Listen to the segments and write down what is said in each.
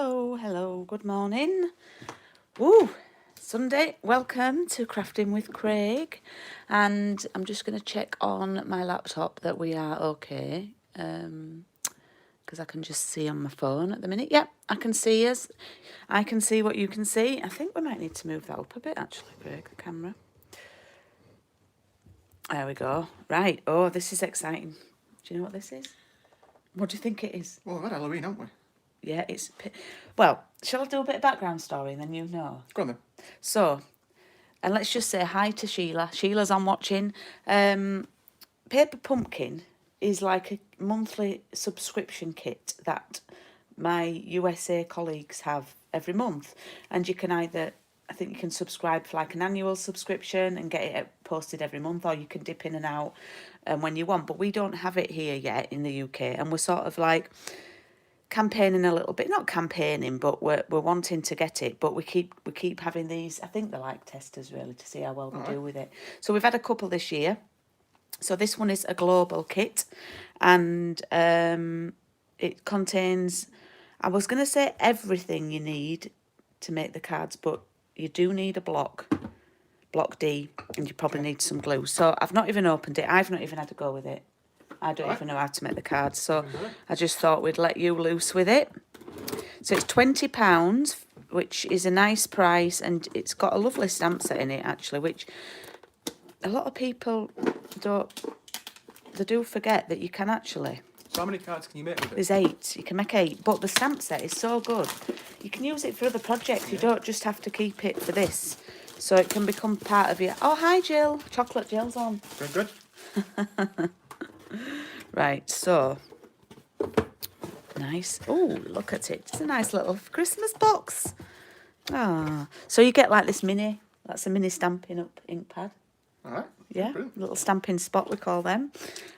Hello, good morning. Woo, Sunday, welcome to Crafting with Craig. And I'm just going to check on my laptop that we are okay. Because I can just see on my phone at the minute. Yep, I can see us. I can see what you can see. I think we might need to move that up a bit, actually, Craig, the camera. There we go. Right, oh, this is exciting. Do you know what this is? What do you think it is? Well, we've had Halloween, haven't we? Yeah, it's... Well, shall I do a bit of background story and then you know? Go on then. So, and let's just say hi to Sheila. Sheila's on watching. Paper Pumpkin is like a monthly subscription kit that my USA colleagues have every month. And you can either, I think you can subscribe for like an annual subscription and get it posted every month, or you can dip in and out when you want. But we don't have it here yet in the UK. And we're sort of like campaigning a little bit, not campaigning, but we're wanting to get it, but we keep having these. I think they're like testers really to see how well we do with it. So we've had a couple this year. So this one is a global kit, and it contains, I was going to say everything you need to make the cards, but you do need a block D, and you probably need some glue. So I've not even opened it. I've not even had a go with it. I don't even know how to make the cards, so I just thought we'd let you loose with it. So it's £20, which is a nice price, and it's got a lovely stamp set in it, actually, which a lot of people do forget that you can actually. So how many cards can you make with it? There's 8. You can make 8, but the stamp set is so good. You can use it for other projects. You don't just have to keep it for this. So it can become part of your... Oh, hi, Jill. Chocolate Jill's on. Good. Right, so nice. Oh, look at it. It's a nice little Christmas box. Ah, so you get like this mini, that's a mini Stampin' Up ink pad. All right. Yeah, Brilliant. little stamping spot, we call them.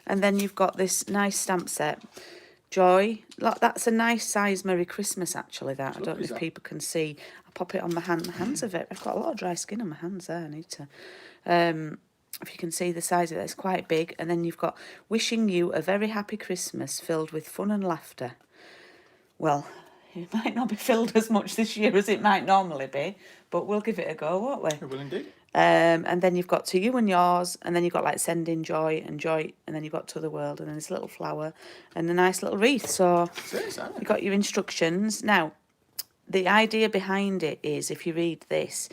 And then you've got this nice stamp set. Joy. Look, that's a nice size Merry Christmas, actually, that. I don't know if people can see. I'll pop it on my hand. My hands are very... I've got a lot of dry skin on my hands there. I need to... if you can see the size of it, it's quite big. And then you've got wishing you a very happy Christmas filled with fun and laughter. Well, it might not be filled as much this year as it might normally be, but we'll give it a go, won't we? We will indeed. And then you've got to you and yours, and then you've got like sending joy, and then you've got to the world, and then this little flower and a nice little wreath. So you've got your instructions. Now, the idea behind it is, if you read this,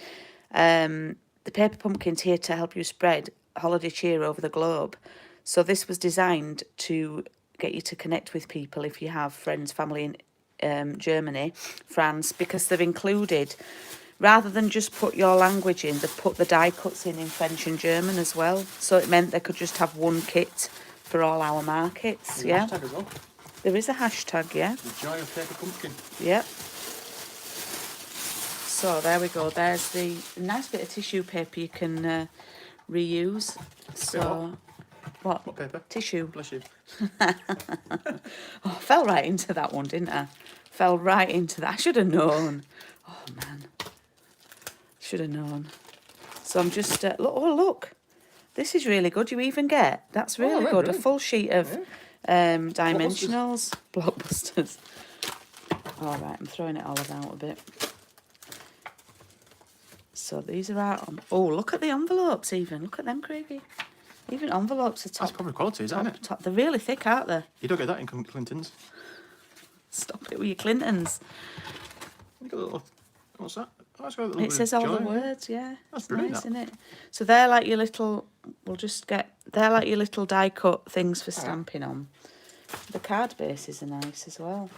the Paper Pumpkin's here to help you spread holiday cheer over the globe. So this was designed to get you to connect with people if you have friends, family in Germany, France, because they've included, rather than just put your language in, they've put the die cuts in French and German as well. So it meant they could just have one kit for all our markets. There's yeah. a hashtag as well. There is a hashtag, yeah. The joy of Paper Pumpkin. Yep. So there we go. There's the nice bit of tissue paper you can reuse. So, what paper? Tissue. Bless you. Oh, I fell right into that one, didn't I? Fell right into that. I should have known. Oh, man. Should have known. So I'm just... look. Oh, look. This is really good. You even get... That's really good. A full sheet of dimensionals. Blockbusters. All right, I'm throwing it all about a bit. So these are out on... Oh, look at the envelopes even. Look at them, Craigie. Even envelopes are top. That's probably quality, isn't it? Top. They're really thick, aren't they? You don't get that in Clinton's. Stop it with your Clintons. You got a little... What's that? Oh, it's got a little It says all joy, the words, yeah. That's It's brilliant, nice, that. isn't it? So they're like your little... We'll just get... They're like your little die-cut things for stamping on. The card bases are nice as well.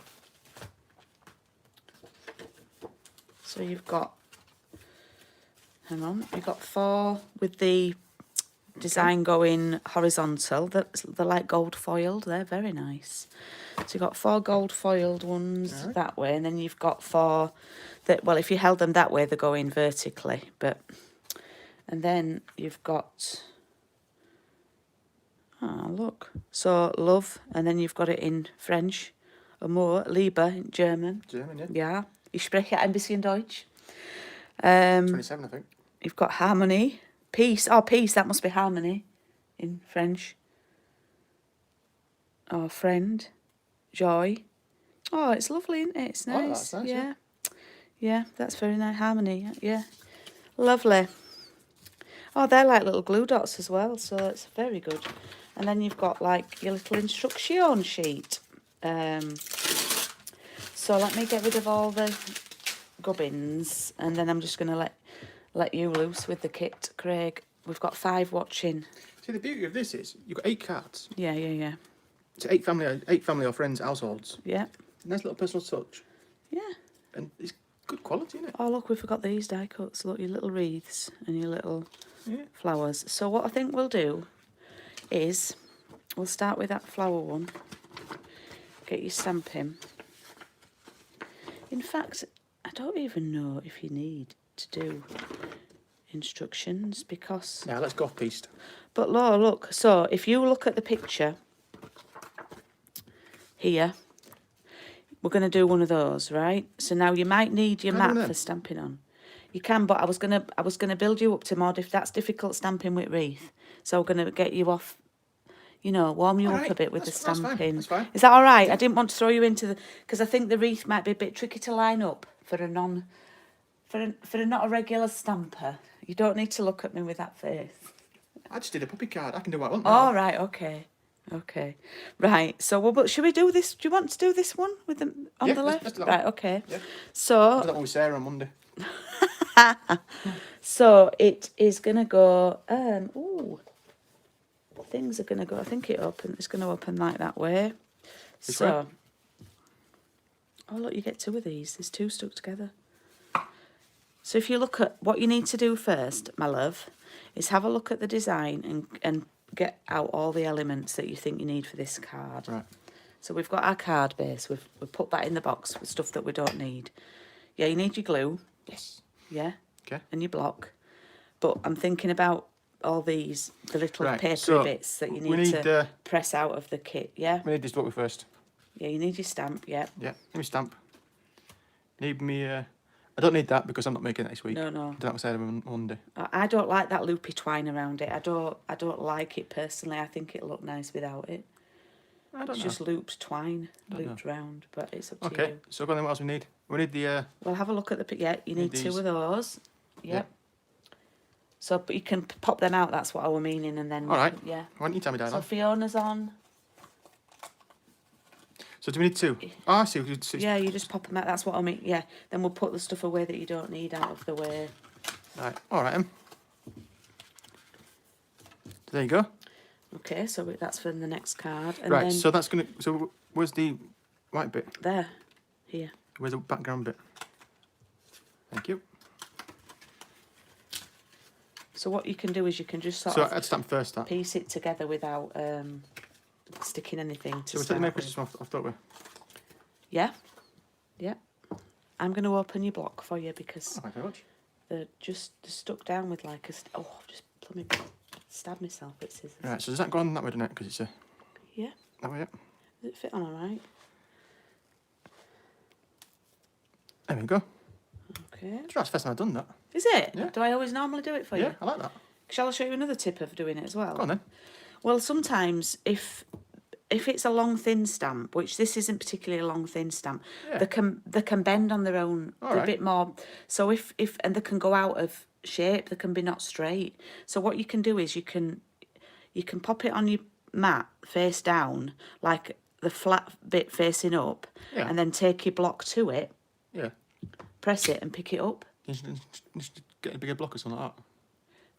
So you've got... Hang on. You've got 4 with the design going horizontal. They're like gold foiled. They're very nice. So you've got 4 gold foiled ones that way. And then you've got 4 that... Well, if you held them that way, they're going vertically. But... And then you've got... Ah, look. So, love. And then you've got it in French. Amor, Liebe in German. German, yeah. Ja. Ich spreche ein bisschen Deutsch. 27, I think. You've got harmony. Peace. Oh, peace. That must be harmony in French. Oh, friend. Joy. Oh, it's lovely, isn't it? It's I like that, nice. it's nice, Yeah. Yeah, that's very nice. Harmony. Yeah. Lovely. Oh, they're like little glue dots as well, so it's very good. And then you've got like your little instruction sheet. So let me get rid of all the gubbins, and then I'm just going to let you loose with the kit, Craig. We've got 5 watching. See, the beauty of this is you've got 8 cards. Yeah. It's 8 family or friends households. Yeah. Nice little personal touch. Yeah. And it's good quality, isn't it? Oh, look, we forgot these die cuts. Look, your little wreaths and your little flowers. So what I think we'll do is we'll start with that flower one. Get your stamping. In fact, I don't even know if you need to do instructions because... Yeah, let's go off-piste. But Laura, look, so if you look at the picture here, we're going to do one of those, right? So now you might need your mat for stamping on. You can, but I was gonna build you up to more if that's difficult stamping with wreath. So we're gonna get you off, you know, warm you up a bit with the stamping. That's fine. Is that all right? I didn't want to throw you into the because I think the wreath might be a bit tricky to line up for a not a regular stamper. You don't need to look at me with that face. I just did a puppy card. I can do what I want. All right, okay, right. So, should we do this? Do you want to do this one with them on the left? Let's do that right, one. okay. Yeah. So, I'll do that one with Sarah on Monday. so it is gonna go. Things are gonna go. I think it's gonna open like that way. Which so, way? oh look, you get 2 of these. There's 2 stuck together. So if you look at what you need to do first, my love, is have a look at the design and get out all the elements that you think you need for this card. Right. So we've got our card base. We've put that in the box with stuff that we don't need. Yeah, you need your glue. Yes. Yeah. Okay. And your block. But I'm thinking about all the little papery so bits that you we need need, to press out of the kit. Yeah. We need this block first. Yeah, you need your stamp. Yeah. Yeah. Need me stamp. Need me. I don't need that because I'm not making it this week. No. Do that with Sarah on Monday. I don't like that loopy twine around it. I don't like it personally. I think it'll look nice without it. I don't It's know. just looped twine, looped round, but it's up to you. Okay. So go on then. What else we need? We need the. Well, have a look at the yeah. You need 2 these. of those. Yep. So, but you can pop them out. That's what I was meaning, and then All right. yeah. Why don't you tell me, So Diana? Fiona's on. So do we need 2? Oh, I see. Yeah, you just pop them out. That's what I mean. Yeah. Then we'll put the stuff away that you don't need out of the way. Right. All right. There you go. Okay, so that's for the next card. And Right. then So that's gonna. So where's the white bit? there, here. Where's the background bit? Thank you. So what you can do is you can just sort So of I'd stamp first that. piece it together without sticking anything to So we take the start Merry with. Christmas off, don't we? Yeah, yeah. I'm going to open your block for you because Oh, thank you very much. they're just stuck down with like a... oh, I've just plumbing stabbed myself with scissors. Right. So does that go on that way, doesn't it? Because it's a. Yeah. That way. Yeah. Does it fit on all right? There we go. Okay. That's the first time I've done that. Is it? Yeah. Do I always normally do it for Yeah, you? I like that. Shall I show you another tip of doing it as well? Go on then. Well, sometimes if it's a long thin stamp, which this isn't particularly a long thin stamp, Yeah. they can bend on their own. All They're right. a bit more. So if and they can go out of shape. They can be not straight. So what you can do is you can pop it on your mat face down, like the flat bit facing up, Yeah. and then take your block to it, Yeah. press it, and pick it up. Just get a bigger block or something like that.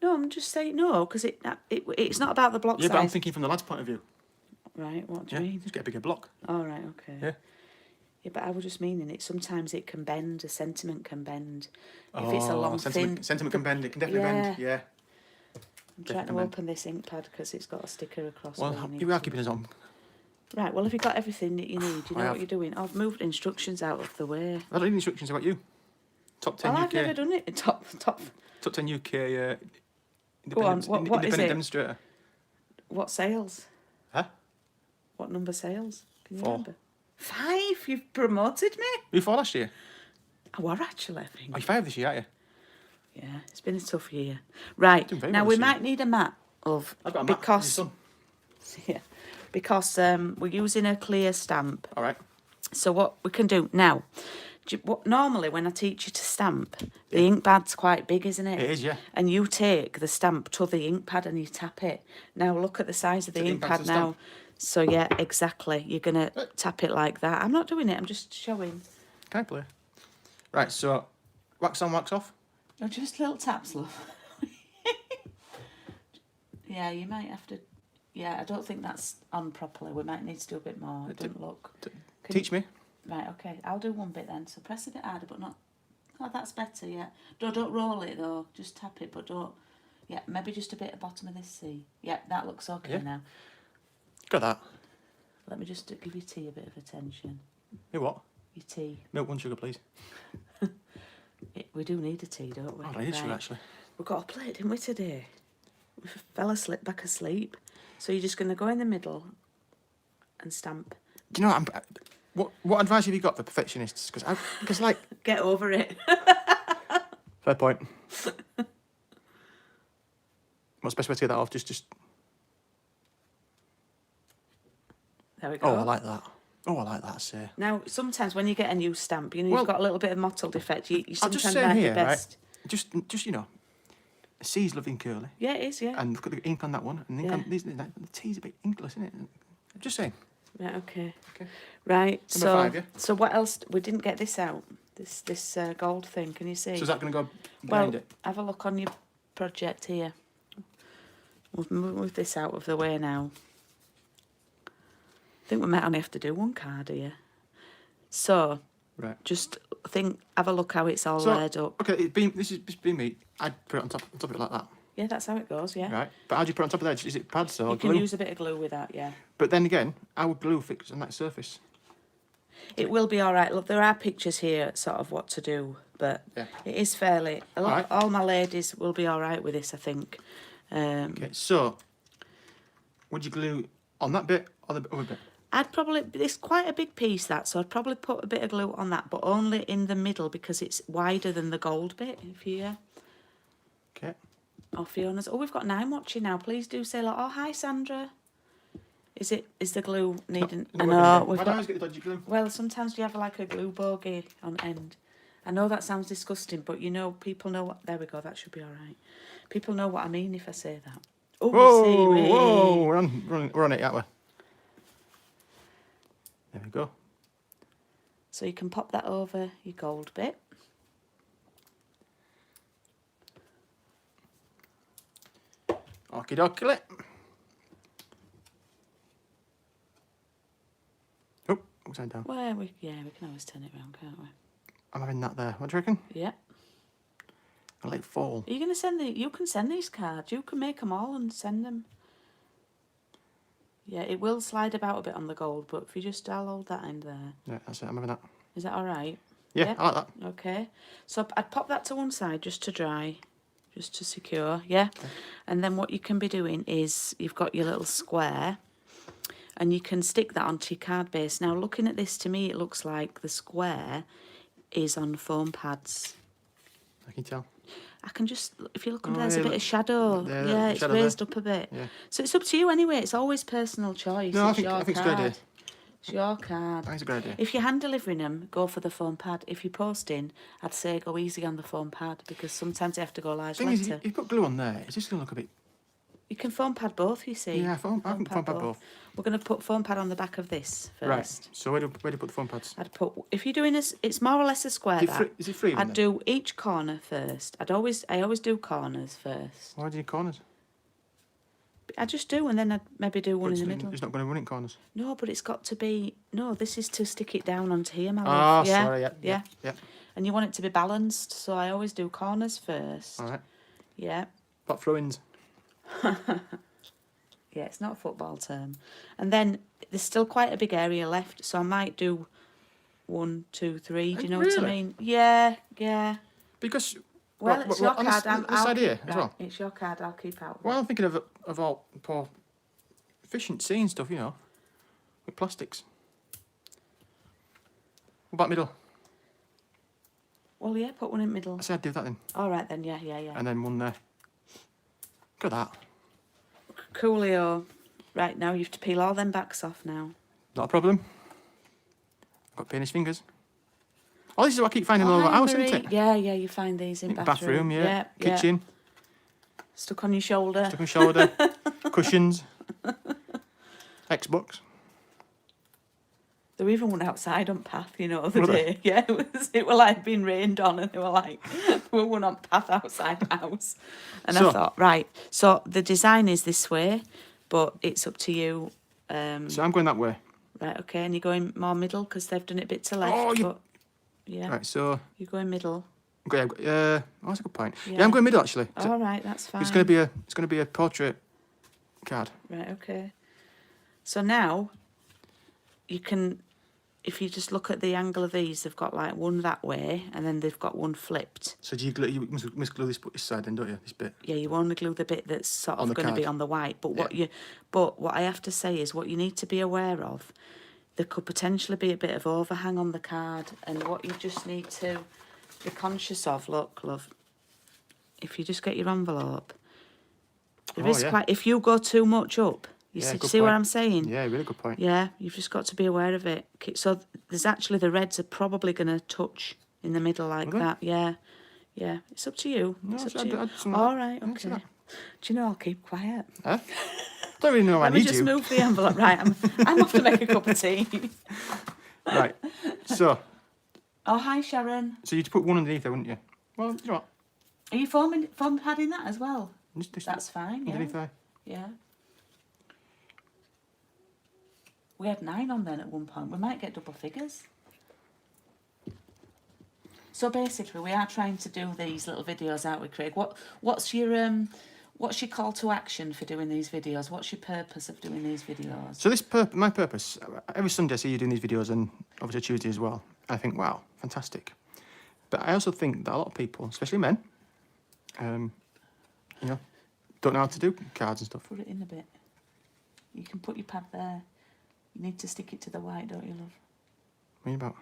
No, I'm just saying no, because it's not about the block Yeah, size. but I'm thinking from the lad's point of view. Right, what do Yeah. you mean? Just get a bigger block. All right, okay. Yeah. Yeah, but I was just meaning it. Sometimes it can bend. A sentiment can bend. If it's a long sentiment, thin. sentiment can bend. It can definitely bend. Yeah. I'm trying to definitely bend. open this ink pad because it's got a sticker across. Well, where you need you are to- keeping us on. Right. Well, have you got everything that you need? You I know have. what you're doing. I've moved instructions out of the way. I don't need instructions about you. Top 10 Well, UK. I've never done it. Top. Top 10 UK. Go on, Independent, what is independent it? demonstrator. What sales? Huh? What number sales? Can you 4. remember? 5. You've promoted me. Were you 4 last year? I were actually. I think. Oh, you're 5 this year, aren't you? Yeah, it's been a tough year. Right. Doing very Now well we this year. might need a mat of I've got a map. because we're using a clear stamp. All right. So what we can do now, normally when I teach you to stamp, the ink pad's quite big, isn't it? It is, yeah. And you take the stamp to the ink pad and you tap it. Now look at the size of the ink pad now. So yeah, exactly. You're going to tap it like that. I'm not doing it, I'm just showing. Can I play? Right, so wax on, wax off. No, just little taps, love. Yeah, you might have to... Yeah, I don't think that's on properly. We might need to do a bit more. It doesn't look... Teach me. Right, okay. I'll do one bit then. So press a bit harder, but not... Oh, that's better, yeah. Don't roll it, though. Just tap it, but don't... Yeah, maybe just a bit at the bottom of this C. Yeah, that looks okay now. Got that. Let me just give your tea a bit of attention. Hey, what? Your tea. Milk, 1 sugar, please. We do need a tea, don't we? Oh, I need sugar, actually. We got a plate, didn't we, today? We fell back asleep. So you're just going to go in the middle and stamp. Do you know what advice have you got for perfectionists? Because like... Get over it. Fair point. What's the best way to get that off? Just... There we go. Oh, I like that. Oh, I like that, sir. Now, sometimes when you get a new stamp, you know, you've got a little bit of mottled effect. You I'll sometimes just say like here, it best. right? Just you know, the C's lovely and curly. Yeah, it is, yeah. And look at the ink on that one. And the ink on the T's a bit inkless, isn't it? I'm just saying. Right, okay. Okay. Right, Number 5, yeah? So what else? We didn't get this out. This gold thing. Can you see? So is that going to go behind it? Have a look on your project here. We'll move this out of the way now. I think we might only have to do one card here. So, right. Just have a look how it's all laid up. Okay, this is me. I'd put it on top of it like that. Yeah, that's how it goes, yeah. Right, but how do you put it on top of that? Is it pads or glue? You can use a bit of glue with that, yeah. But then again, how would glue fix on that surface? It will be all right. Look, there are pictures here, sort of what to do, but it is fairly... All my ladies will be all right with this, I think. Okay, so would you glue on that bit or the other bit? I'd probably... It's quite a big piece, that, so I'd probably put a bit of glue on that, but only in the middle because it's wider than the gold bit, if you... Okay. Oh, Fiona's... Oh, we've got 9 watching now. Please do say, like, oh, hi, Sandra. Is the glue needing... I know, we've got... Get the dodgy glue? Well, sometimes you have, like, a glue bogey on end. I know that sounds disgusting, but, you know, people know what... There we go, that should be all right. People know what I mean if I say that. Oh, whoa, we're on it, aren't we? There we go. So you can pop that over your gold bit. Okie dokie. Oh, upside down. Well, we can always turn it around, can't we? I'm having that there. What do you reckon? Yeah. I let it fall. Are you going to send you can send these cards. You can make them all and send them. Yeah, it will slide about a bit on the gold, but if you just, I'll hold that end there. Yeah, that's it. I'm having that. Is that all right? Yeah, I like that. Okay. So I'd pop that to one side just to dry, just to secure, yeah? Okay. And then what you can be doing is you've got your little square and you can stick that onto your card base. Now, looking at this, to me, it looks like the square is on foam pads. I can tell. I can just, if you look under, there's a bit of shadow. Yeah, it's raised up a bit. Yeah. So it's up to you anyway. It's always personal choice. No, I think it's a good idea. It's your card. I think it's a good idea. If you're hand delivering them, go for the foam pad. If you're posting, I'd say go easy on the foam pad because sometimes you have to go large letter. The thing is, you put glue on there, it's just going to look a bit... You can foam pad both, you see. Yeah, I can foam pad both. We're going to put foam pad on the back of this first. Right, so where do you put the foam pads? I'd put, if you're doing it's more or less a square. Is it free? I'd do each corner first. I always do corners first. Why do you corners? I just do, and then I'd maybe do one in the middle. It's not going to run in corners. No, but it's got to be... No, this is to stick it down onto here, my love. Ah, sorry, yeah. And you want it to be balanced, so I always do corners first. All right. Yeah. Pot throw-ins. Yeah, it's not a football term. And then there's still quite a big area left, so I might do 1, 2, 3. Do you know what I mean? Yeah. Because... Well, it's your card. This side here as well. It's your card. I'll keep out. Well, I'm thinking of all poor efficiency and stuff, you know, with plastics. What about middle? Well, yeah, put one in the middle. I said I'd do that then. All right then, yeah. And then one there. Look at that. Coolio. Right, now you have to peel all them backs off now. Not a problem. Got pain in his fingers. Oh, this is what I keep finding all over the house, Marie. isn't it? Yeah, you find these in Bathroom, yeah. Kitchen. Stuck on your shoulder. Stuck on shoulder. Cushions. Xbox. There were even one outside on path, the other day. Yeah, it was like being rained on, and they were like, there were one on path outside the house. And I thought, right, so the design is this way, but it's up to you. So I'm going that way. Right, okay, and you're going more middle because they've done it a bit to left. But yeah. Right, so you're going middle. Okay, that's a good point. Yeah, I'm going middle actually. All right, that's fine. It's going to be a portrait card. Right, okay. So now you can, if you just look at the angle of these, they've got like one that way, and then they've got one flipped. So do you must glue this side then, don't you? This bit. Yeah, you only glue the bit that's sort of going to be on the white. But what I have to say is, what you need to be aware of, there could potentially be a bit of overhang on the card, and what you just need to be conscious of. Look, love, if you just get your envelope, there is quite. If you go too much up. You see what I'm saying? Yeah, really good point. Yeah, you've just got to be aware of it. So there's actually, the reds are probably going to touch in the middle like that. Yeah, yeah. It's up to you. No, it's up to you. All right, okay. Do you know, I'll keep quiet. Huh? Don't really know I need you. Let me just move the envelope. Right, I'm off to make a cup of tea. Right, so. Oh, hi, Sharon. So you'd put one underneath there, wouldn't you? Well, you know what? Are you foam padding that as well? That's fine, yeah. Underneath there? Yeah. We had 9 on then at one point. We might get double figures. So basically, we are trying to do these little videos out with Craig. What's your call to action for doing these videos? What's your purpose of doing these videos? So my purpose, every Sunday I see you doing these videos, and obviously Tuesday as well. I think, wow, fantastic. But I also think that a lot of people, especially men, don't know how to do cards and stuff. Put it in a bit. You can put your pad there. You need to stick it to the white, don't you, love? What are you about?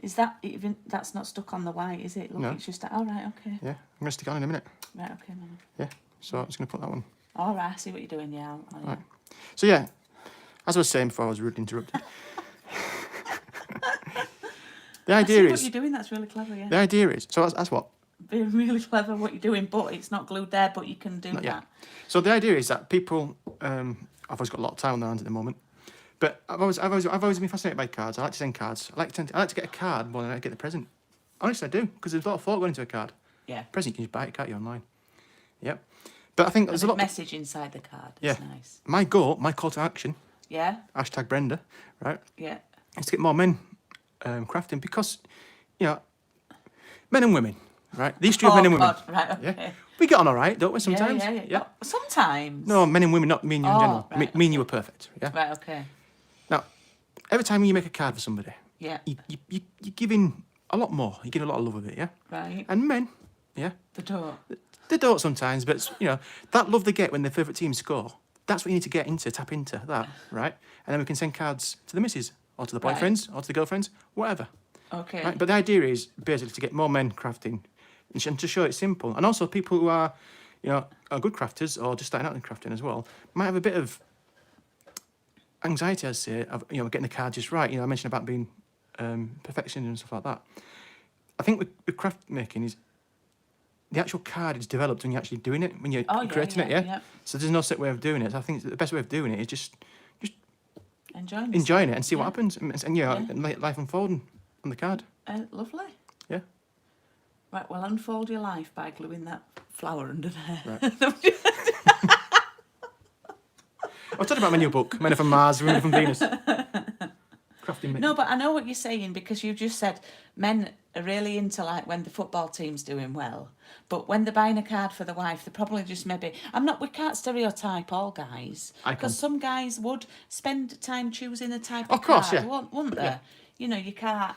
Is that even, that's not stuck on the white, is it? Look, no. It's just, all right, okay. Yeah, I'm going to stick it on in a minute. Right, okay, Mum. Yeah, so I'm just going to put that one. All right, I see what you're doing, yeah. Right. So yeah, as I was saying before I was rudely interrupted. The idea is... what you're doing, that's really clever, yeah. The idea is, so that's what? Being really clever what you're doing, but it's not glued there, but you can do that. Yeah. So the idea is that people, I've always got a lot of time on their hands at the moment, but I've always been fascinated by cards. I like to send cards. I like to get a card more than I get the present. Honestly, I do, because there's a lot of thought going into a card. Yeah. Present, you can just buy it, can't you, online? Yep. But I think there's a lot message inside the card. It's nice. My call to action. Yeah. # Brenda, right? Yeah. Is to get more men crafting, because, men and women, right? The history of men and women. Right, okay. Yeah. We get on all right, don't we, sometimes? Yeah. Sometimes. No, men and women, not me and you in general. Right, me and you are perfect, yeah? Right, okay. Now, every time you make a card for somebody, you're giving a lot more. You're giving a lot of love with it, yeah? Right. And men, yeah? They don't sometimes, but, that love they get when their favourite team score, that's what you need to tap into that, right? And then we can send cards to the missus, or to the boyfriends, or to the girlfriends, whatever. Okay. Right? But the idea is basically to get more men crafting, and to show it's simple. And also people who are, are good crafters, or just starting out in crafting as well, might have a bit of anxiety, I'd say, of getting the card just right. I mentioned about being perfection and stuff like that. I think with craft making is the actual card is developed when you're actually doing it, when you're creating it. Yeah. So there's no set way of doing it. So I think the best way of doing it is just enjoying it and see what happens, and let life unfolding on the card. Lovely. Yeah. Right. Well, unfold your life by gluing that flower under there. Right. I was talking about my new book, Men Are From Mars, Women Are From Venus. Crafting men. No, but I know what you're saying, because you just said men are really into like when the football team's doing well, but when they're buying a card for the wife, they're probably just maybe. We can't stereotype all guys, because some guys would spend time choosing a type of course, card, wouldn't they? Yeah. You can't.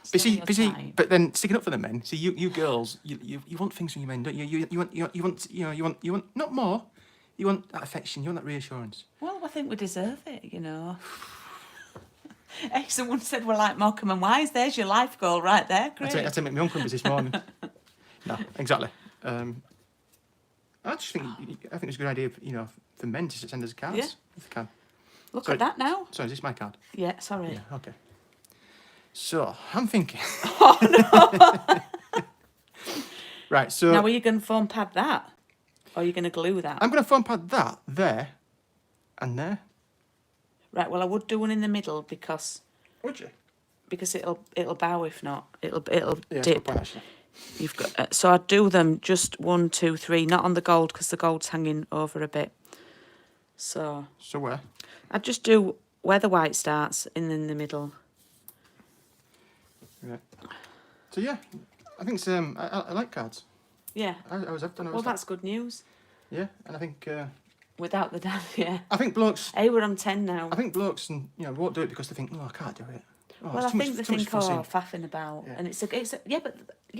But then sticking up for the men. See, you girls, you want things from your men, don't you? You want not more. You want that affection. You want that reassurance. Well, I think we deserve it. Hey, someone said we're like Morecambe and Wise. There's your life goal right there, Craig. I had to make my own crumpets this morning. No, exactly. I think it's a good idea, for men to send us cards if they can. Look at that now. Sorry, is this my card? Yeah, sorry. Yeah, okay. So, I'm thinking. Oh, no. Right, so... Now, are you going to foam pad that? Or are you going to glue that? I'm going to foam pad that there and there. Right, well, I would do one in the middle because Would you? it'll bow if not. It'll Yeah, that's a good dip. point, actually. You've got so I'd do them just 1, 2, 3, not on the gold because the gold's hanging over a bit. So where? I'd just do where the white starts and in the middle. Right. So yeah, I think I like cards. Yeah. I was up done. Well, that's good news. Yeah, and I think. Without the dad, yeah. I think blokes. Hey, we're on 10 now. I think blokes, and won't do it because they think, oh, I can't do it. Oh, Well, I think they think, oh, faffing about, Yeah. and it's yeah,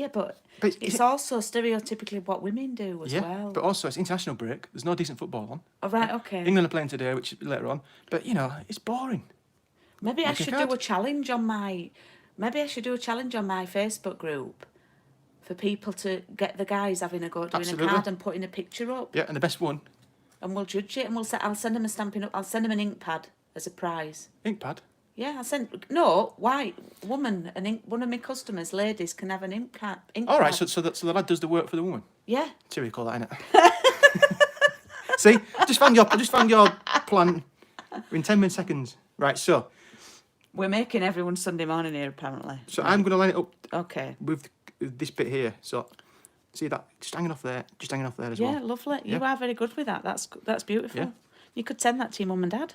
but But it's also stereotypically what women do as well. But also it's international break. There's no decent football on. Oh, right, okay. England are playing today, which is later on. But it's boring. Maybe I Make a should card. do a challenge on my. Maybe I should do a challenge on my Facebook group for people to get the guys having a go at doing Absolutely. a card and putting a picture up, Yeah, and the best one, and we'll judge it, and I'll send them a Stampin' Up. I'll send them an ink pad as a prize. ink pad. Yeah, white woman, one of my customers, ladies, can have an ink pad. All right, so the lad does the work for the woman. Yeah. See what you call that, innit? See, I just found your plan in 10 seconds. Right, so We're making everyone Sunday morning here, apparently. So I'm going to line it up Okay. with this bit here. So see that just hanging off there as well. Yeah, lovely. You Yeah. are very good with that. That's beautiful. Yeah. You could send that to your mum and dad.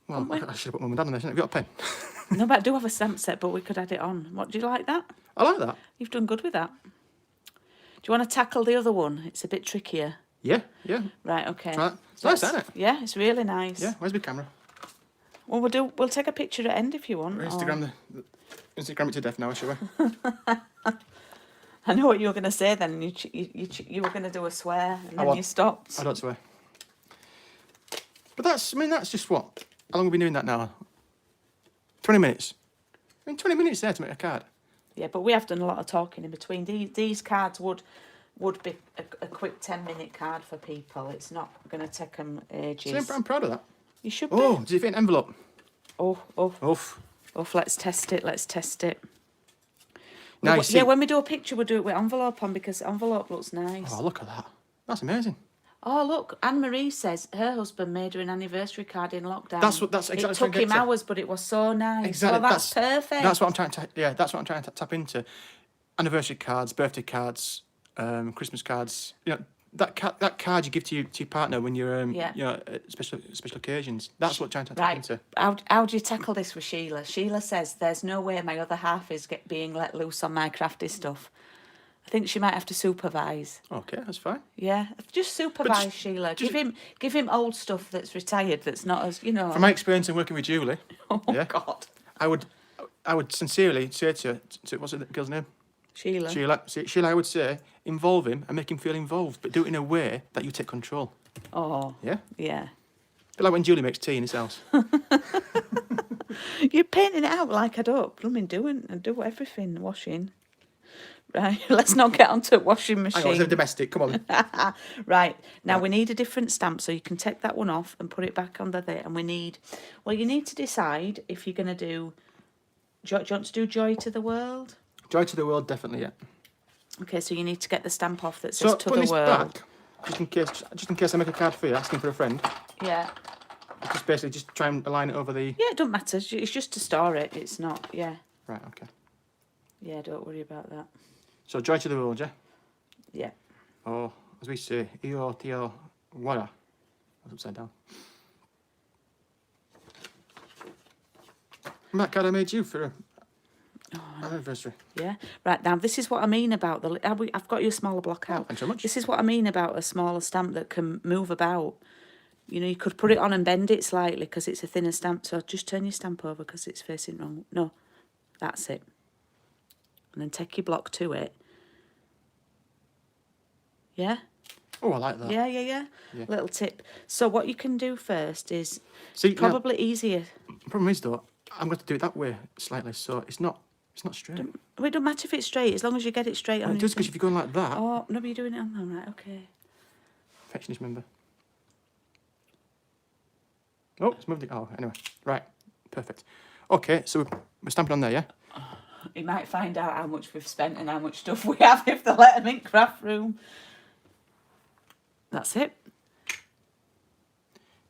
Well, I should have put mum and dad on there, shouldn't I? Have you got a pen? No, but I do have a stamp set, but we could add it on. What, do you like that? I like that. You've done good with that. Do you want to tackle the other one? It's a bit trickier. Yeah. Right, okay. Try that. It's nice, isn't it? Yeah, it's really nice. Yeah. Where's my camera? Well, we'll take a picture at end if you want. Instagram Instagram it to death now, shall we? I know what you were going to say then. You were going to do a swear and then you stopped. I don't swear. But that's just what? How long have we been doing that now? 20 minutes. 20 minutes there to make a card. Yeah, but we have done a lot of talking in between. These cards would be a quick 10-minute card for people. It's not going to take them ages. So I'm proud of that. You should be. Oh, does it fit an envelope? Oof. Let's test it. Now you see. Yeah, when we do a picture, we'll do it with envelope on because envelope looks nice. Oh, look at that. That's amazing. Oh, look, Anne-Marie says her husband made her an anniversary card in lockdown. That's exactly It took him hours, but it was so nice. Exactly. Oh, that's perfect. That's what I'm trying to. Yeah, that's what I'm trying to tap into. Anniversary cards, birthday cards, Christmas cards. That card you give to your partner when you're at special occasions. That's what I'm trying to tap into. How do you tackle this with Sheila? Sheila says there's no way my other half is being let loose on my crafty stuff. I think she might have to supervise. Okay, that's fine. Yeah, just supervise Sheila. Give him old stuff that's retired. That's not as From my experience in working with Julie. Oh yeah, God. I would sincerely say to her, what's the girl's name? Sheila. Sheila, I would say, involve him and make him feel involved, but do it in a way that you take control. Oh. Yeah? Yeah. But like when Julie makes tea in his house. You're painting it out like I don't do everything, washing. Right, let's not get onto washing machine. Hang on, it's a domestic, come on. Right, now we need a different stamp, so you can take that one off and put it back under there. And you need to decide if you're going to do you want to do Joy to the World? Joy to the World, definitely, yeah. Okay, so you need to get the stamp off that says to the this world. Back, just in case I make a card for you, asking for a friend. Yeah. Just basically try and align it over the... Yeah, it doesn't matter. It's just to store it. It's not, yeah. Right, okay. Yeah, don't worry about that. So Joy to the World, yeah? Yeah. Or, as we say, E-O-T-O, wada. That's upside down. And that card I made you for anniversary. Yeah. Right, now this is what I mean about I've got you a smaller block out. Thanks so much. This is what I mean about a smaller stamp that can move about. You could put it on and bend it slightly because it's a thinner stamp. So just turn your stamp over because it's facing wrong. No, that's it. And then take your block to it. Yeah? Oh, I like that. Yeah. Little tip. So what you can do first is probably easier. The problem is, though, I'm going to do it that way slightly, so it's not straight. Well, it don't matter if it's straight, as long as you get it straight on. It does, because if you're going like that... Oh, no, but you're doing it on that, right, okay. Perfectionist member. Oh, it's moved it. Oh, anyway. Right. Perfect. Okay, so we're stamping on there, yeah? He might find out how much we've spent and how much stuff we have if they let him in craft room. That's it.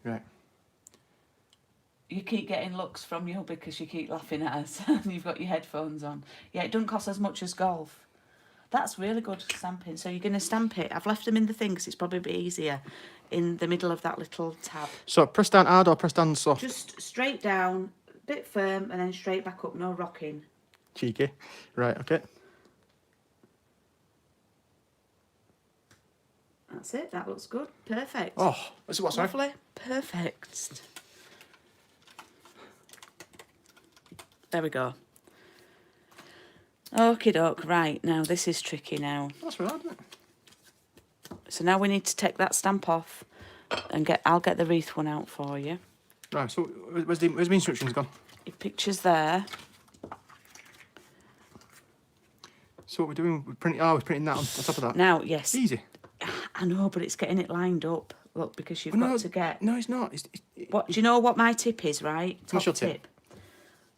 Right. You keep getting looks from you because you keep laughing at us and you've got your headphones on. Yeah, it doesn't cost as much as golf. That's really good stamping. So you're going to stamp it. I've left them in the thing because it's probably a bit easier in the middle of that little tab. So press down hard or press down soft? Just straight down, a bit firm, and then straight back up, no rocking. Cheeky. Right, okay. That's it. That looks good. Perfect. Oh, this is what's right. Lovely. Perfect. There we go. Okie doke. Right, now this is tricky now. That's right, isn't it? So now we need to take that stamp off and I'll get the wreath one out for you. Right, so where's the instructions gone? Your picture's there. So what we're doing, we're printing that on top of that. Now, yes. Easy. I know, but it's getting it lined up. Look, because you've got to get... No, it's not. What, do you know what my tip is, right? What's your tip?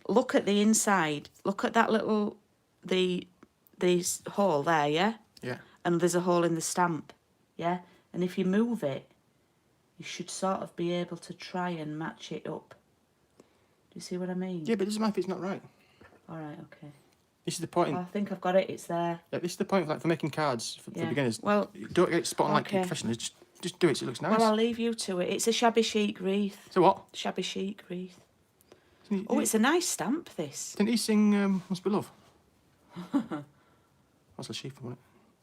Look at the inside. Look at that little... The hole there, yeah? Yeah. And there's a hole in the stamp, yeah? And if you move it, you should sort of be able to try and match it up. Do you see what I mean? Yeah, but it doesn't matter if it's not right. All right, okay. This is the point. Oh, I think I've got it. It's there. Yeah, this is the point, like, for making cards for beginners. Well, you don't get it spot on like okay. professionals. Just do it so it looks nice. Well, I'll leave you to it. It's a shabby chic wreath. So what? Shabby chic wreath. Didn't Oh, it's a nice stamp, this. Didn't he sing Must Be Love? That's a sheep, wasn't it?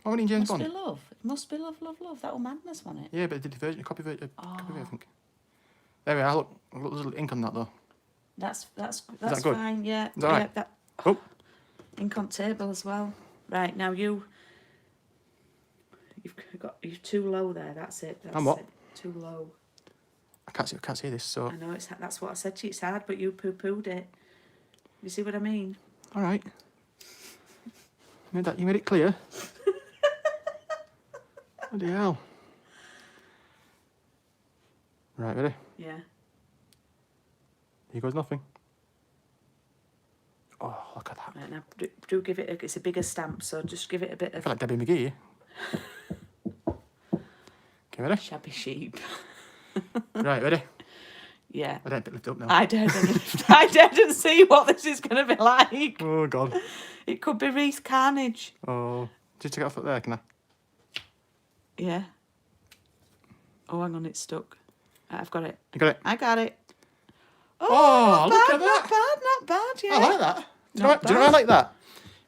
Oh, wasn't he in James Bond? Must be love. It must be love, love, love. That old madness, wasn't it? Yeah, but it did the version, copy of it, I think. There we are. Look, there's a little ink on that though. That's that good? fine. Yeah. Is that yeah. right? That Oh. ink on table as well. Right now you're too low there. That's it. That's I'm what? it. Too low. I can't see this. So. I know that's what I said to you. It's hard, but you poo-pooed it. You see what I mean? All right. You made it clear. Bloody hell. Right, ready? Yeah. Here goes nothing. Oh, look at that. Right, now do give it. It's a bigger stamp, so just give it a bit I of. feel like Debbie McGee. Okay, ready? Shabby sheep. Right, ready? Yeah. I don't lift it up now. I daren't see what this is going to be like. Oh God. It could be wreath carnage. Oh, just take it off up there, can I? Yeah. Oh, hang on, it's stuck. Right, I've got it. You got it? I got it. Oh, not look bad, at that. Not bad, yeah. I like that. Do you know why I like that?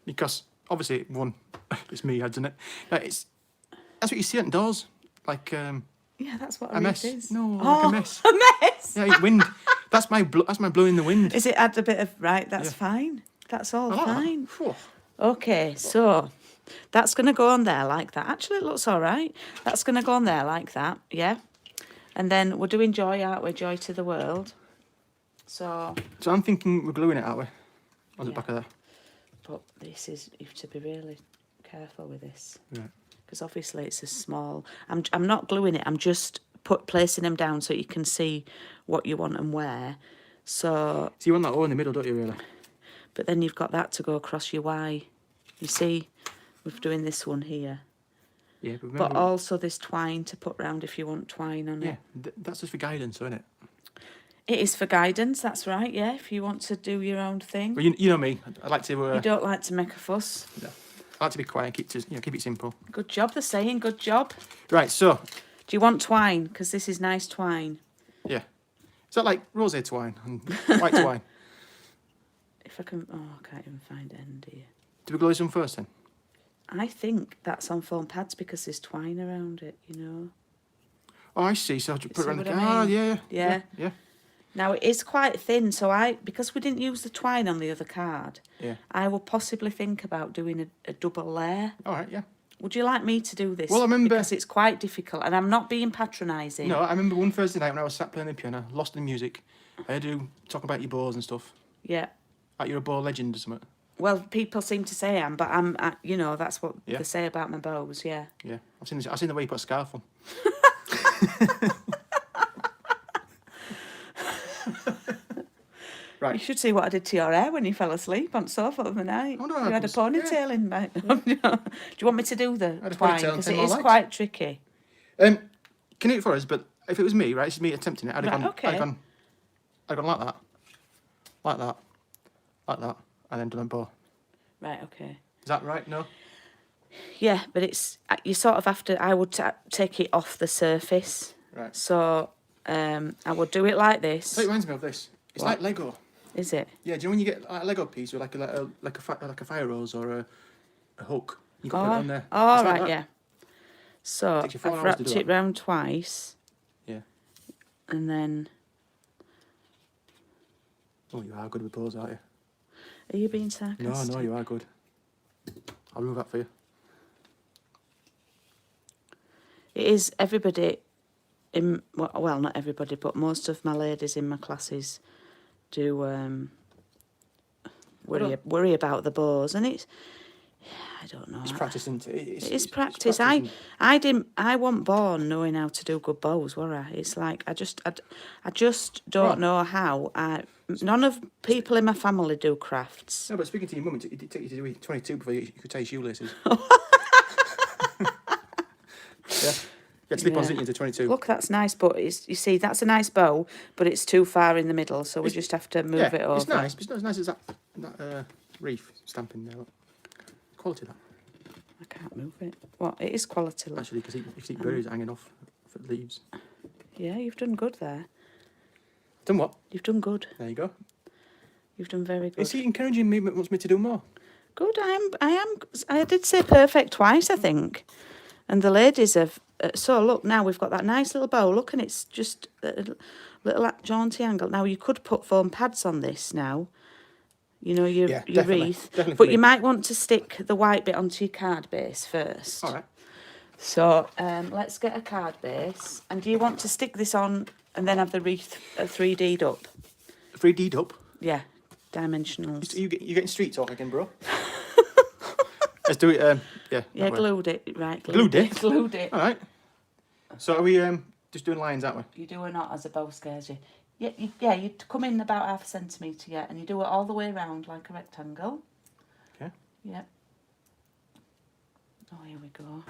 Because obviously, one, it's me, hasn't it? No, that's what you see on doors, like Yeah, that's what a a mess. wreath is. No, like a mess. A mess. Yeah, it's wind. That's my blowing in the wind. Is it add a bit of right? That's Yeah. fine. That's all I like fine. that. Phew. Okay, so that's going to go on there like that. Actually, it looks all right. That's going to go on there like that, yeah? And then we're doing joy, aren't we? Joy to the world. So I'm thinking we're gluing it, aren't we? On the Yeah. back of there. but this is, you have to be really careful with this. Right. Because obviously it's a small... I'm not gluing it, I'm just placing them down so you can see what you want and where. So... So you want that all in the middle, don't you, really? But then you've got that to go across your Y. You see, we're doing this one here. Yeah, but, But also there's twine to put round if you want twine on yeah, it. that's just for guidance, isn't it? It is for guidance, that's right, yeah, if you want to do your own thing. Well, you know me. I like to. You don't like to make a fuss. No. I like to be quiet. Keep it simple. Good job, they're saying, good job. Right. So. Do you want twine? Because this is nice twine. Yeah. Is that like rosé twine and white twine? If I can... Oh, I can't even find end here. Do we glue this one first then? I think that's on foam pads because there's twine around it, you know. Oh, I see. So I'll just put it See around the what I card. mean? Yeah. Yeah. Now, it is quite thin, so because we didn't use the twine on the other card, Yeah. I will possibly think about doing a double layer. All right. Yeah. Would you like me to do this? Well, I remember... Because it's quite difficult, and I'm not being patronising. No, I remember one Thursday night when I was sat playing the piano, lost in music. I had to talk about your bows and stuff. Yeah. Like you're a bow legend or something. Well, people seem to say I am, but you know, that's what they say about my bows, yeah. Yeah. I've seen the way you put a scarf on. Right. You should see what I did to your hair when you fell asleep on the sofa the other night. Oh, no, You had a ponytail in, mate. Do you want me to do the twine? Because it is quite tricky. Can you do it for us? But if it was me, right, this is me attempting it, I'd have gone like that, like that, like that, and then done a bow. Right, okay. Is that right? No? Yeah, but it's, you sort of have to, I would take it off the surface. Right. So I would do it like this. So it reminds me of this. It's like Lego. Is it? Yeah, do you know when you get a Lego piece with like a fire hose or a hook? You got to put it on there. Oh, right, like yeah. So I've wrapped it round twice. Yeah. And then... Oh, you are good with bows, aren't you? Are you being sarcastic? No, you are good. I'll remove that for you. It is everybody in, well, not everybody, but most of my ladies in my classes do worry about the bows, and it's, I don't know. It's practice, isn't it? It is practice. I wasn't born knowing how to do good bows, were I? It's like I just don't know how. None of people in my family do crafts. No, but speaking to your mum, it took you to do 22 before you could tie shoelaces. Yeah. You had to slip on, didn't you, to 22. Look, that's nice, but you see, that's a nice bow, but it's too far in the middle, so we just have to move it over. It's nice, but it's not as nice as that reef stamping there. Look. Quality, that. I can't move it. What? It is quality, look. Actually, because you can see berries hanging off for the leaves. Yeah, you've done good there. Done what? You've done good. There you go. You've done very good. Is he encouraging me, wants me to do more? Good, I did say perfect twice, I think. And the ladies have... so, look, now we've got that nice little bow. Look, and it's just a little jaunty angle. Now, you could put foam pads on this now. You know, your wreath. Definitely but you might want to stick the white bit onto your card base first. All right. So, let's get a card base. And do you want to stick this on and then have the wreath 3D'd up? 3D'd up? Yeah, dimensionals. You're getting street talk again, bro. Let's do it, yeah. Yeah, glued it, right. Glued it? Glued it. All right. So are we just doing lines, aren't we? You do a knot as a bow scares you. Yeah, you'd come in about 0.5 centimetre, yeah, and you do it all the way around like a rectangle. Okay. Yeah. Oh, here we go.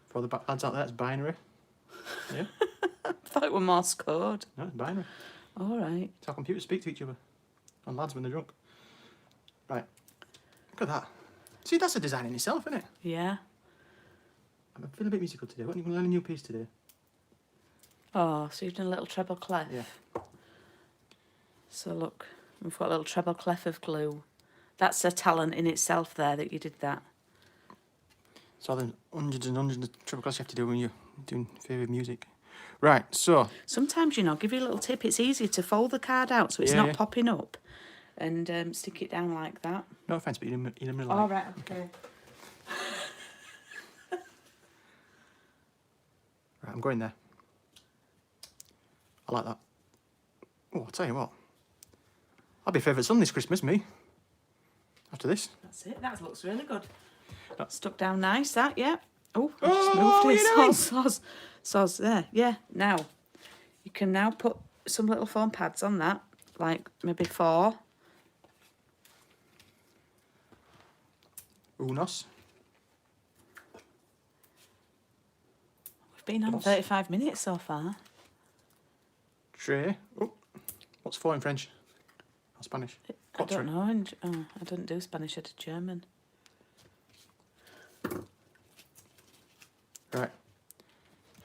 For all the lads out there, it's binary. Yeah. I thought it were Morse code. No, it's binary. All right. It's how computers speak to each other. And lads when they're drunk. Right. Look at that. See, that's a design in itself, isn't it? Yeah. I'm feeling a bit musical today. What are you going to learn a new piece today? Oh, so you've done a little treble clef. Yeah. So look, we've got a little treble clef of glue. That's a talent in itself there that you did that. So then hundreds and hundreds of treble clefs you have to do when you're doing favourite music. Right, so... Sometimes, you know, give you a little tip. It's easier to fold the card out so it's not popping up and stick it down like that. No offence, but you're in the middle. All right, okay. Right, I'm going there. I like that. Oh, I'll tell you what. I'll be favourite son this Christmas, me. After this. That's it. That looks really good. That's stuck down nice, that, yeah. Oh, I just moved it. Soz, there. Yeah, now. You can now put some little foam pads on that. Like, maybe 4. Unos. We've been on 35 minutes so far. Tre. Oh, what's 4 in French? Or Spanish? I don't know. I didn't do Spanish, I did German. Right.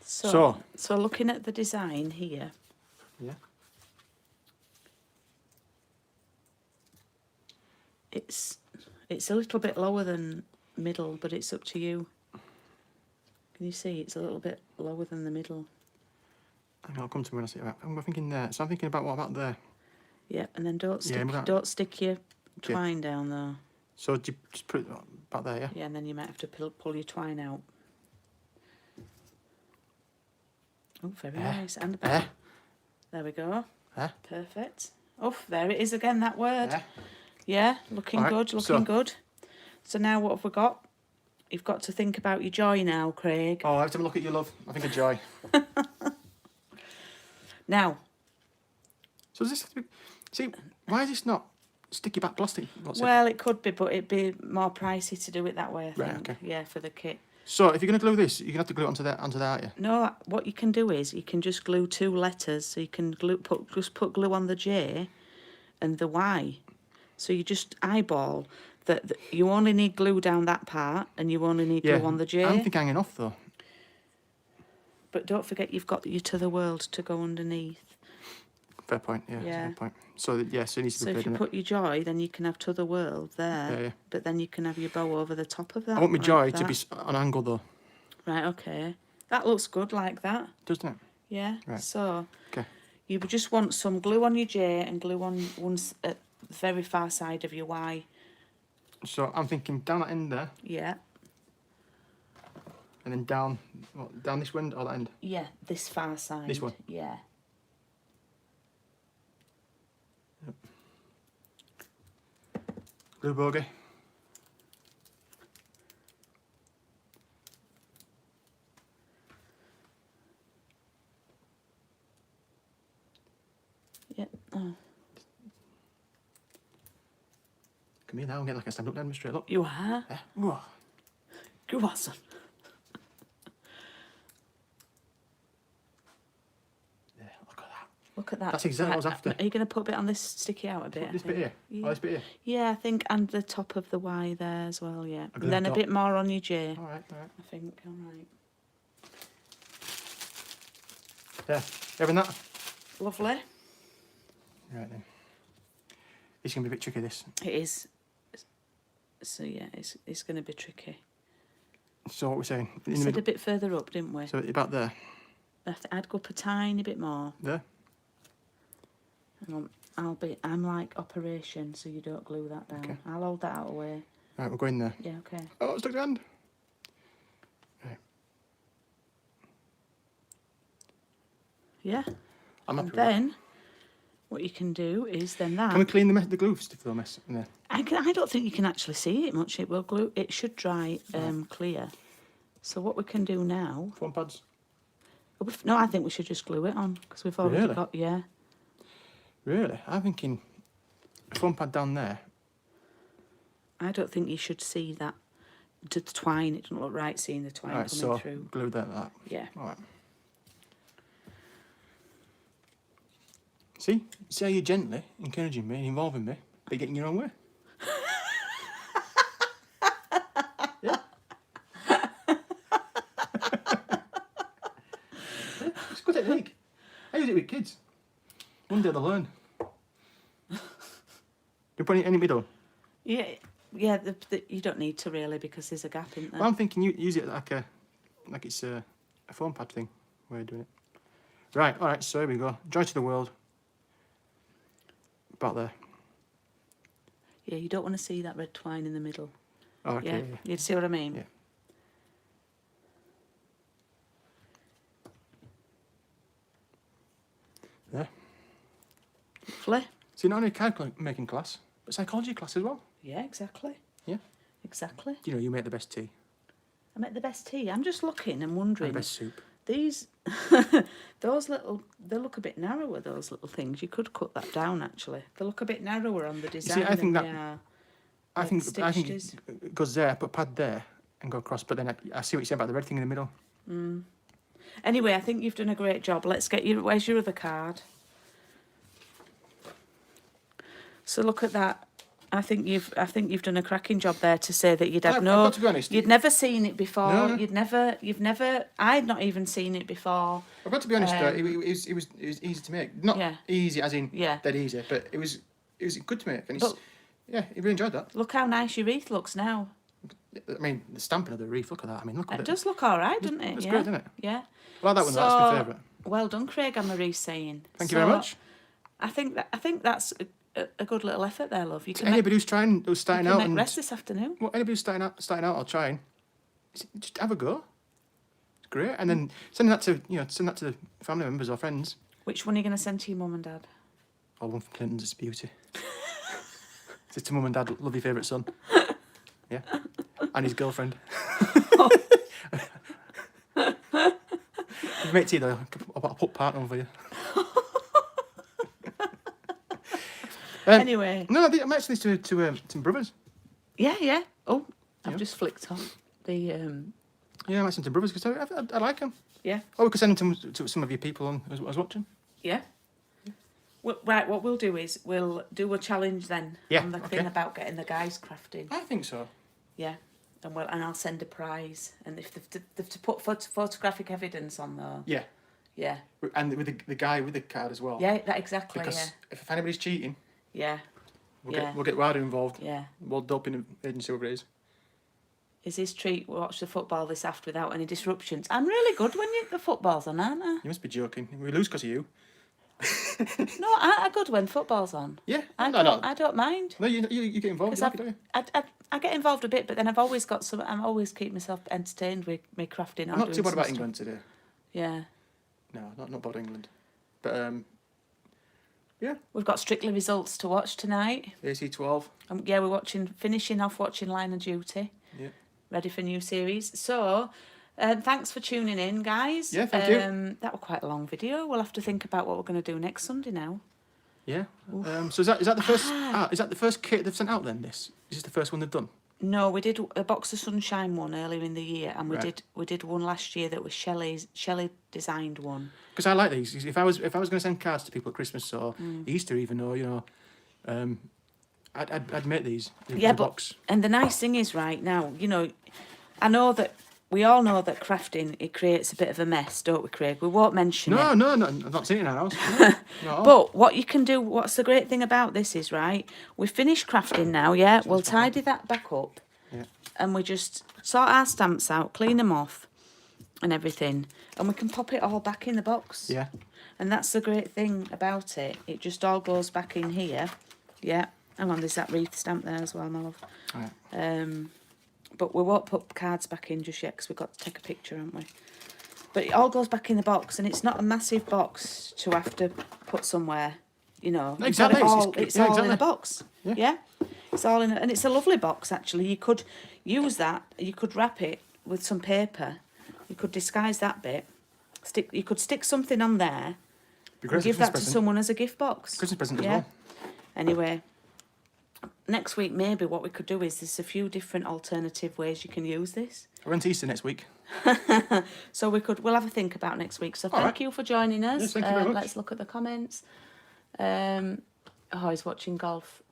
So looking at the design here. Yeah. It's a little bit lower than middle, but it's up to you. Can you see? It's a little bit lower than the middle. I'll come to me when I see it. I'm thinking there. So I'm thinking about what about there? Yeah, and then don't stick your twine down there. So do you just put it about there, yeah? Yeah, and then you might have to pull your twine out. Oh, very nice. And there we go. Perfect. Oh, there it is again, that word. Yeah, looking good, looking good. So now what have we got? You've got to think about your joy now, Craig. Oh, I have to look at your love. I think of joy. Now. So does this have to be... See, why is this not sticky back plastic? Well, it could be, but it'd be more pricey to do it that way, I think. Right, okay. Yeah, for the kit. So if you're going to glue this, you're going to have to glue it onto that, aren't you? No, what you can do is you can just glue 2 letters. So you can just put glue on the J and the Y. So you just eyeball that you only need glue down that part and you only need glue on the J. I don't think hanging off though. But don't forget you've got your To the World to go underneath. Fair point, yeah. That's a good point. So, so it needs to be So if you put your joy, then you can have To the World there. Yeah. But then you can have your bow over the top of that. I want my like joy that. to be on angle though. Right, okay. That looks good like that. Doesn't it? Yeah. Right. So Okay. you would just want some glue on your J and glue on at the very far side of your Y. So I'm thinking down that end there. Yeah. And then down this end or that end? Yeah, this far side. This one? Yeah. Yep. Glue bogey. Yeah. Oh. Come here now and get like a Stampin' Up demonstrator. Look. You are? Yeah. Whoa. Go on, son. Yeah, look at that. Look at that. That's exactly what I was after. Are you going to put a bit on this sticky out a bit? This bit here? Yeah. Oh, this bit here? Yeah, I think, and the top of the Y there as well, yeah. A And then dot. a bit more on your J. All right. I think, all right. Yeah, having that? Lovely. Right then. It's going to be a bit tricky, this. It is. So, yeah, it's going to be tricky. So what we're saying? In We the said middle. a bit further up, didn't we? So about there. I'd go up a tiny bit more. There? Hang on, I'm like operation, so you don't glue that down. Okay. I'll hold that out of the way. Right, we'll go in there. Yeah, okay. Oh, it's stuck to the hand. Right. Yeah. I'm And happy with that. then what you can do is then that. Can we clean the glue stiff though, mess in there? I don't think you can actually see it much. It will glue. It should dry clear. So what we can do now? Foam pads? No, I think we should just glue it on because we've already Really? got. Yeah. Really? I'm thinking a foam pad down there. I don't think you should see that. The twine. It doesn't look right seeing the twine Alright, coming so through. glue that. Yeah. Alright. See how you're gently encouraging me and involving me, but you're getting your own way. Yeah. It's a good technique. I use it with kids. One day they'll learn. You put it in the middle. Yeah. You don't need to really because there's a gap in there. Well, I'm thinking you use it like it's a foam pad thing. Way of doing it. Right. All right. So here we go. Joy to the world. About there. Yeah, you don't want to see that red twine in the middle. Oh, okay. Yeah. You see what I mean? Yeah. There. Lovely. See, not only card making class, but psychology class as well. Yeah, exactly. Yeah. Exactly. You know, you make the best tea. I make the best tea. I'm just looking and And wondering. the best soup. These, those little, they look a bit narrower, those little things. You could cut that down, actually. They look a bit narrower on the design. I think than that- they are I like think stitches. it goes there, put pad there, and go across. But then I see what you said about the red thing in the middle. Anyway, I think you've done a great job. Let's get you. Where's your other card? So look at that. I think you've done a cracking job there to say that you'd have I've got to be honest. you'd never seen it before. No. You've never. I'd not even seen it before. I've got to be honest. It was easy to make. Not Yeah. easy as in Yeah. dead easy, but it was good to make. And But- yeah, I really enjoyed that. Look how nice your wreath looks now. I mean, the stamping of the reef. Look at that. I mean, look at It it. does look all right, doesn't it? It's Yeah. great, doesn't it? Yeah. Well, that one. That's my favourite. Well done, Craig. Anne-Marie's saying. Thank you very much. I think that's a good little effort there, love. You To can make, anybody who's starting you out can make and rest this afternoon. well, anybody who's starting out or trying, just have a go. It's great, and then send that to the family members or friends. Which one are you going to send to your mum and dad? Or one from Clinton's. It's beauty. It's to mum and dad. Love your favourite son. Yeah, and his girlfriend. If you make tea though, I'll put part on for you. Anyway. No, I'm actually to some brothers. Yeah. Oh, I've Yeah. just flicked on the. Yeah, I'm actually to brothers because I like them. Yeah. Oh, we could send them to some of your people on as watching. Yeah. Well, right, what we'll do is we'll do a challenge then on the thing about getting the guys crafting. I think so. Yeah, and I'll send a prize, and if they've to put photographic evidence on though. Yeah. Yeah. And with the guy with the card as well. Yeah, that exactly. Because if anybody's cheating, yeah, we'll get WADA involved. Yeah. World Doping Agency over it is. Is his treat watch the football this after without any disruptions? I'm really good when the football's on, aren't I? You must be joking. We lose because of you. No, I'm good when football's on. Yeah. I don't mind. No, you get involved. You like it, don't you? I get involved a bit, but then I've always got some. I'm always keep myself entertained with me crafting. I'm not too bad about England today. Yeah. No, not about England, but yeah. We've got Strictly results to watch tonight. AC12. Yeah, we're finishing off watching Line of Duty. Yeah. Ready for a new series. So, thanks for tuning in, guys. Yeah, thank you. That was quite a long video. We'll have to think about what we're going to do next Sunday now. Yeah. So is that the first? Is that the first kit they've sent out then? Is this the first one they've done? No, we did a Box of Sunshine one earlier in the year, and we did one last year that was Shelley designed one. Because I like these. If I was going to send cards to people at Christmas or Easter even, or I'd make these. Yeah, but and the nice thing is right now, I know that we all know that crafting it creates a bit of a mess, don't we, Craig? We won't mention it. No, I've not seen it in our house. No. But what you can do, what's the great thing about this is, right, we've finished crafting now, yeah? We'll tidy that back up. Yeah. And we just sort our stamps out, clean them off and everything. And we can pop it all back in the box. Yeah. And that's the great thing about it. It just all goes back in here. Yeah. Hang on, there's that wreath stamp there as well, my love. All right. But we won't put cards back in just yet because we've got to take a picture, haven't we? But it all goes back in the box, and it's not a massive box to have to put somewhere, Exactly. It's all in a box. Yeah? It's all in and it's a lovely box, actually. You could use that. You could wrap it with some paper. You could disguise that bit. You could stick something on there and give that to someone as a gift box. Christmas present as well. Anyway, next week maybe what we could do is there's a few different alternative ways you can use this. We're into Easter next week. So we'll have a think about next week. So thank you for joining us. Yes, thank you very much. Let's look at the comments. He's watching golf.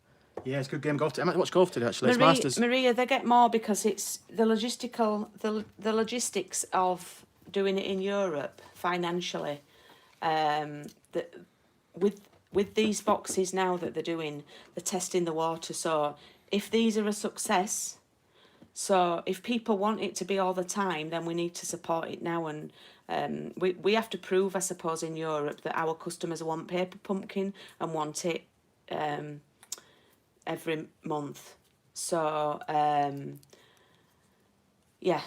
Yeah, it's a good game of golf. I might watch golf today actually. It's Masters. Maria, they get more because it's the logistics of doing it in Europe financially. With these boxes now that they're doing, they're testing the water. So if these are a success, so if people want it to be all the time, then we need to support it now. And we have to prove, I suppose, in Europe that our customers want paper pumpkin and want it every month. So, yeah.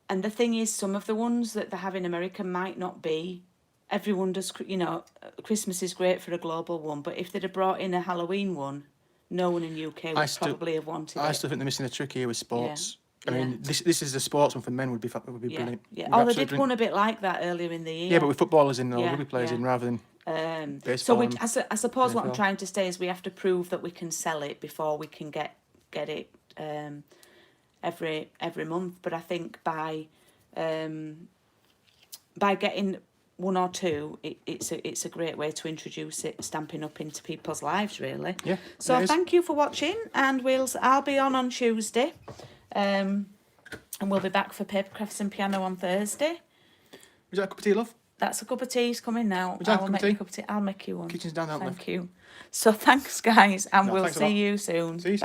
And the thing is, some of the ones that they have in America might not be. Everyone does, Christmas is great for a global one, but if they'd have brought in a Halloween one, no one in UK would probably have wanted it. I still think they're missing the trick here with sports. Yeah. I mean, this is a sports one for men would be brilliant. Yeah. Oh, they did one a bit like that earlier in the year. Yeah, but with footballers in or rugby players in rather than baseball. So I suppose what I'm trying to say is we have to prove that we can sell it before we can get it every month. But I think by getting one or two, it's a great way to introduce it, Stampin' Up into people's lives, really. Yeah. So thank you for watching, and I'll be on Tuesday, and we'll be back for Paper Crafts and Piano on Thursday. Is that a cup of tea, love? That's a cup of tea coming now. I'll make you a cup of tea. I'll make you one. Kitchen's down there. Thank you. So thanks, guys, and we'll see you soon. See you soon.